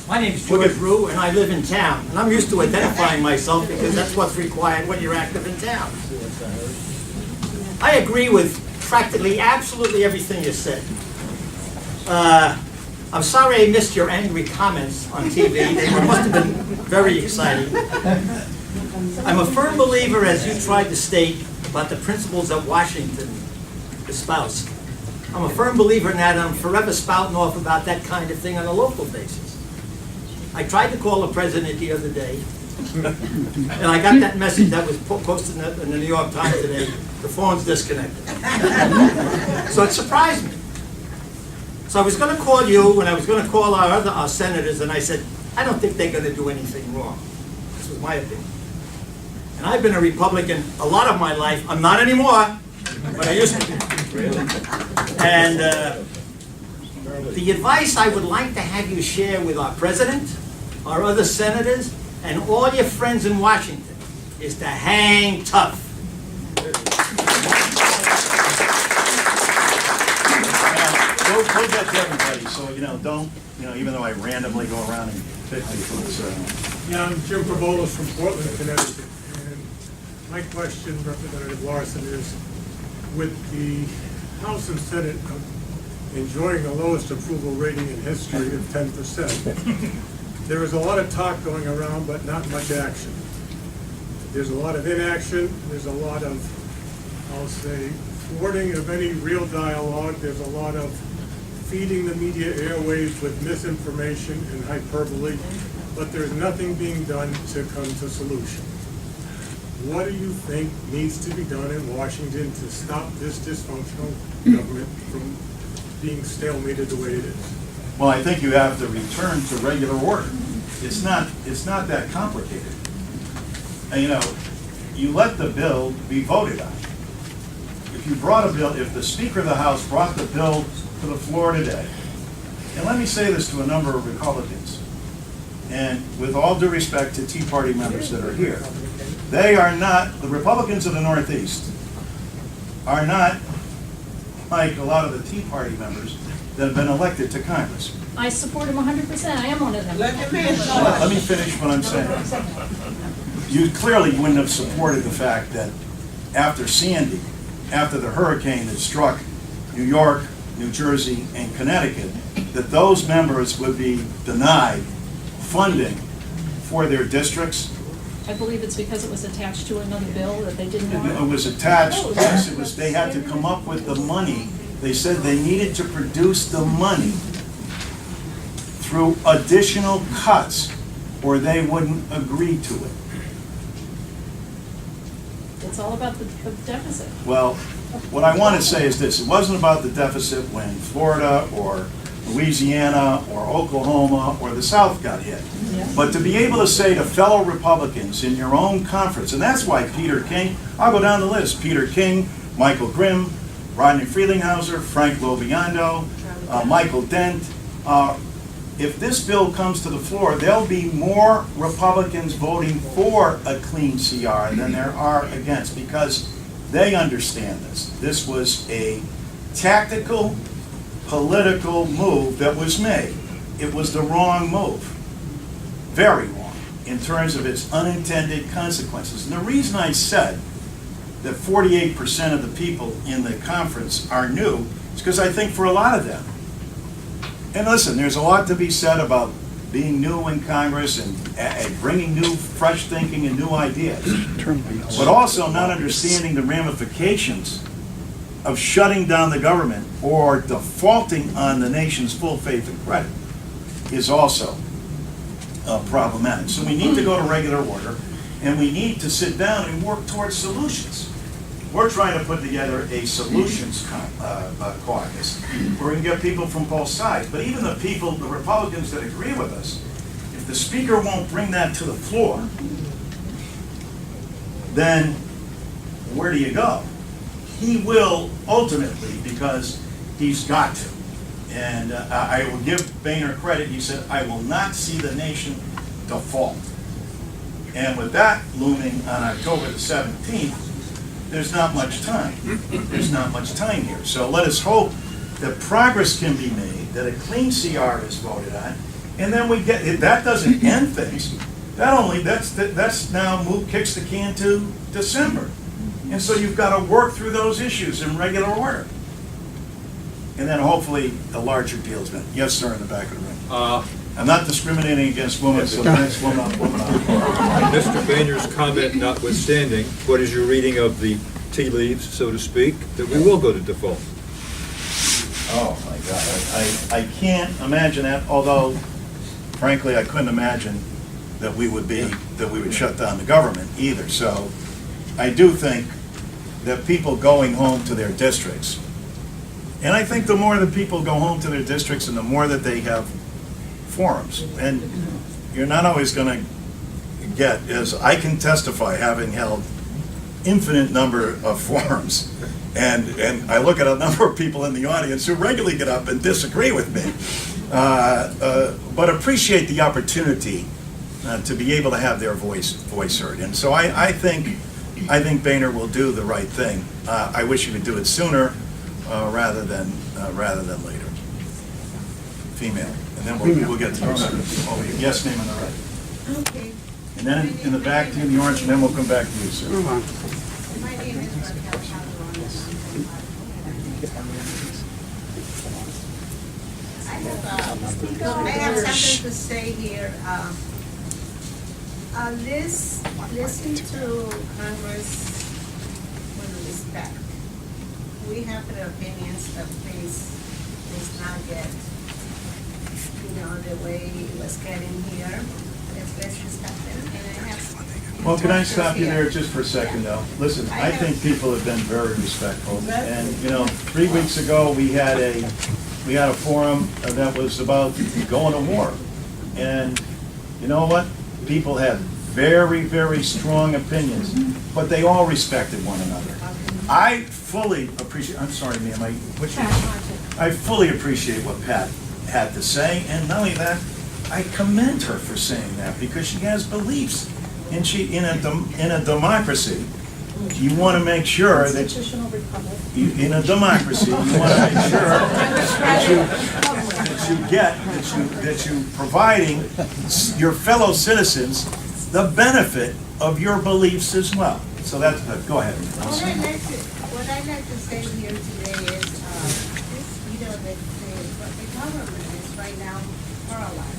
My name's George Rue, and I live in town. And I'm used to identifying myself because that's what's required when you're active in town. I agree with practically absolutely everything you said. I'm sorry I missed your angry comments on TV. They must have been very exciting. I'm a firm believer, as you tried to state, about the principles that Washington espoused. I'm a firm believer in that, and I'm forever spouting off about that kind of thing on a local basis. I tried to call the president the other day, and I got that message that was posted in the New York Times today. The phone's disconnected. So it surprised me. So I was going to call you, and I was going to call our senators, and I said, I don't think they're going to do anything wrong. This was my opinion. And I've been a Republican a lot of my life. I'm not anymore, but I used to be. And the advice I would like to have you share with our president, our other senators, and all your friends in Washington is to hang tough. We'll get to everybody, so don't, even though I randomly go around and pick people. Yeah, I'm Jim Provolos from Portland, Connecticut. And my question, Representative Larson, is with the House and Senate enjoying the lowest approval rating in history of 10%, there is a lot of talk going around, but not much action. There's a lot of inaction. There's a lot of, I'll say, thwarting of any real dialogue. There's a lot of feeding the media airwaves with misinformation and hyperbole, but there's nothing being done to come to solution. What do you think needs to be done in Washington to stop this dysfunctional government from being stalemated the way it is? Well, I think you have to return to regular order. It's not that complicated. And, you let the bill be voted on. If you brought a bill, if the Speaker of the House brought the bill to the floor today, and let me say this to a number of Republicans, and with all due respect to Tea Party members that are here, they are not, the Republicans of the Northeast are not like a lot of the Tea Party members that have been elected to Congress. I support him 100%. I am one of them. Let me finish what I'm saying. You clearly wouldn't have supported the fact that after Sandy, after the hurricane that struck New York, New Jersey, and Connecticut, that those members would be denied funding for their districts. I believe it's because it was attached to another bill that they didn't want. It was attached, yes, it was, they had to come up with the money. They said they needed to produce the money through additional cuts, or they wouldn't agree to it. It's all about the deficit. Well, what I want to say is this. It wasn't about the deficit when Florida or Louisiana or Oklahoma or the South got hit. Yeah. But to be able to say to fellow Republicans in your own conference, and that's why Peter King, I'll go down the list, Peter King, Michael Grimm, Rodney Frelinghauser, Frank Loviando, Michael Dent, if this bill comes to the floor, there'll be more Republicans voting for a clean CR than there are against, because they understand this. This was a tactical, political move that was made. It was the wrong move. Very wrong in terms of its unintended consequences. And the reason I said that 48% of the people in the conference are new is because I think for a lot of them, and listen, there's a lot to be said about being new in Congress and bringing new, fresh thinking and new ideas, but also not understanding the ramifications of shutting down the government or defaulting on the nation's full faith and credit is also problematic. So we need to go to regular order, and we need to sit down and work towards solutions. We're trying to put together a solutions caucus where we can get people from both sides. But even the people, the Republicans that agree with us, if the Speaker won't bring that to the floor, then where do you go? He will ultimately, because he's got to. And I will give Boehner credit. He said, I will not see the nation default. And with that looming on October the 17th, there's not much time. There's not much time here. So let us hope that progress can be made, that a clean CR is voted on, And then we get, that doesn't end things. That's now kicks the can to December. And so you've got to work through those issues in regular order. And then hopefully the larger deal's been, yes, sir, in the back of the room. I'm not discriminating against women, so the next woman up. Mr. Boehner's comment notwithstanding, what is your reading of the tea leaves, so to speak, that we will go to default? Oh, my God. I can't imagine that, although frankly, I couldn't imagine that we would shut down the government either. So I do think that people going home to their districts, and I think the more that people go home to their districts and the more that they have forums, and you're not always going to get, as I can testify, having held infinite number of forums, and I look at a number of people in the audience who regularly get up and disagree with me, but appreciate the opportunity to be able to have their voice heard. And so I think Boehner will do the right thing. I wish he would do it sooner rather than later. Female, and then we'll get to this. Oh, yes, name on the right. Okay. And then in the back to you, the orange, and then we'll come back to you, sir. My name is Raquel Calderon. I have something to say here. Listen to Congress with respect. We have the opinions that please not get, the way it was getting here. Let's respect them. And I have. Well, can I stop you there just for a second, though? Listen, I think people have been very respectful. And, 3 weeks ago, we had a forum that was about going to war. And you know what? People had very, very strong opinions, but they all respected one another. I fully appreciate, I'm sorry, ma'am, I fully appreciate what Pat had to say, and not only that, I commend her for saying that, because she has beliefs. And in a democracy, you want to make sure that Constitutional republic. in a democracy, you want to make sure that you providing your fellow citizens the benefit of your beliefs as well. So that's good. Go ahead. What I'd like to say here today is, the government is right now paralyzed.